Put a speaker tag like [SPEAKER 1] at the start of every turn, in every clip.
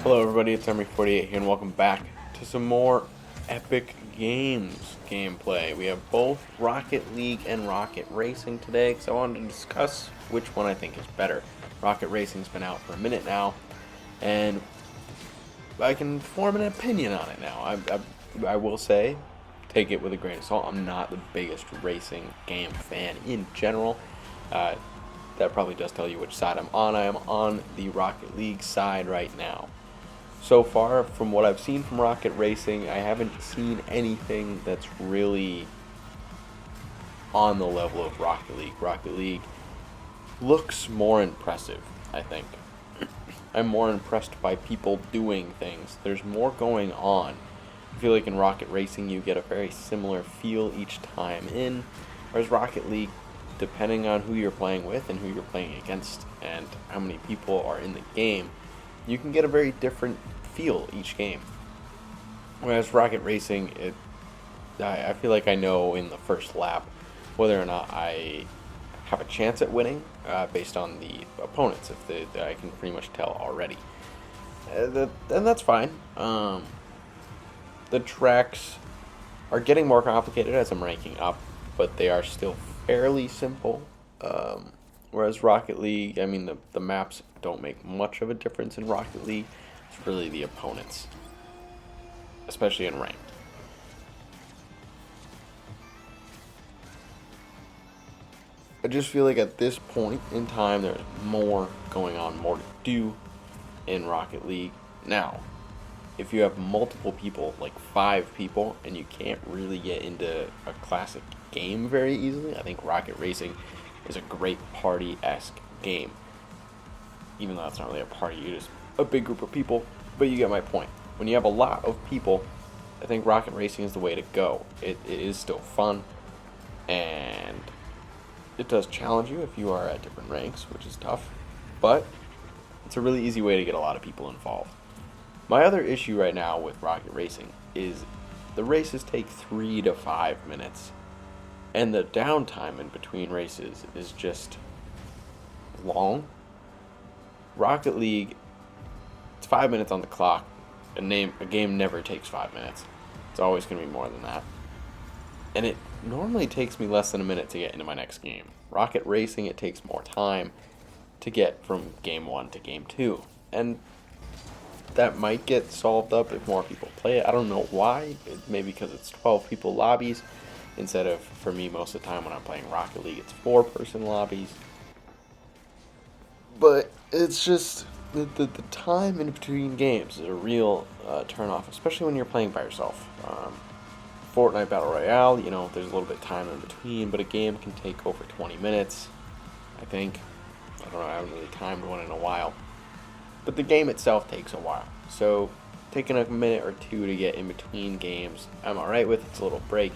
[SPEAKER 1] Hello everybody, it's Emery48 here and welcome back to some more Epic Games gameplay. We have both Rocket League and Rocket Racing today because I wanted to discuss which one I think is better. Rocket Racing's been out for a minute now and I can form an opinion on it now. I will say, take it with a grain of salt, I'm not the biggest racing game fan in general. That probably does tell you which side I'm on. I am on the Rocket League side right now. So far, from what I've seen from Rocket Racing, I haven't seen anything that's really on the level of Rocket League. Rocket League looks more impressive, I think. I'm more impressed by people doing things. There's more going on. I feel like in Rocket Racing you get a very similar feel each time in, whereas Rocket League, depending on who you're playing with and who you're playing against and how many people are in the game, you can get a very different feel each game. Whereas Rocket Racing, I feel like I know in the first lap whether or not I have a chance at winning based on the opponents. I can pretty much tell already. And that's fine. The tracks are getting more complicated as I'm ranking up, but they are still fairly simple. Whereas Rocket League, I mean, the maps don't make much of a difference in Rocket League. It's really the opponents, especially in ranked. I just feel like at this point in time, there's more going on, more to do in Rocket League. Now, if you have multiple people, like 5 people, and you can't really get into a classic game very easily, I think Rocket Racing is a great party-esque game. Even though it's not really a party, you're just a big group of people, but you get my point. When you have a lot of people, I think Rocket Racing is the way to go. It is still fun, and it does challenge you if you are at different ranks, which is tough, but it's a really easy way to get a lot of people involved. My other issue right now with Rocket Racing is the races take 3 to 5 minutes, and the downtime in between races is just long. Rocket League, it's 5 minutes on the clock. A game never takes 5 minutes. It's always going to be more than that. And it normally takes me less than a minute to get into my next game. Rocket Racing, it takes more time to get from game 1 to game 2. And that might get solved up if more people play it. I don't know why. Maybe because it's 12 people lobbies instead of, for me, most of the time when I'm playing Rocket League, it's 4-person lobbies. But it's just the time in between games is a real turn-off, especially when you're playing by yourself. Fortnite Battle Royale, there's a little bit of time in between, but a game can take over 20 minutes, I think. I don't know, I haven't really timed one in a while. But the game itself takes a while, so taking a minute or 2 to get in between games, I'm alright with. It's a little break.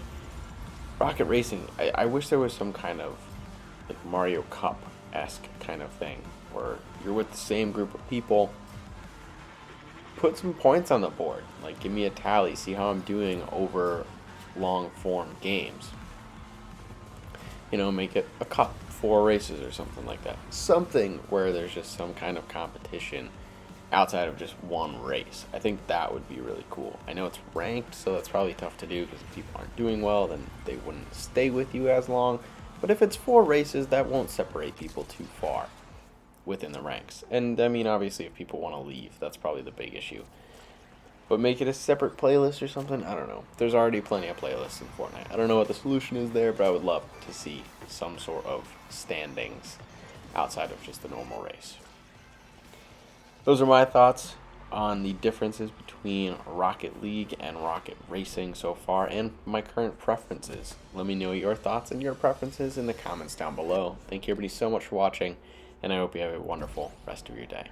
[SPEAKER 1] Rocket Racing, I wish there was some kind of like Mario Cup-esque kind of thing, where you're with the same group of people. Put some points on the board, like give me a tally, see how I'm doing over long form games. Make it a cup, 4 races or something like that. Something where there's just some kind of competition outside of just one race. I think that would be really cool. I know it's ranked, so that's probably tough to do because if people aren't doing well, then they wouldn't stay with you as long. But if it's 4 races, that won't separate people too far within the ranks. And I mean, obviously, if people want to leave, that's probably the big issue. But make it a separate playlist or something? I don't know. There's already plenty of playlists in Fortnite. I don't know what the solution is there, but I would love to see some sort of standings outside of just the normal race. Those are my thoughts on the differences between Rocket League and Rocket Racing so far, and my current preferences. Let me know your thoughts and your preferences in the comments down below. Thank you everybody so much for watching, and I hope you have a wonderful rest of your day.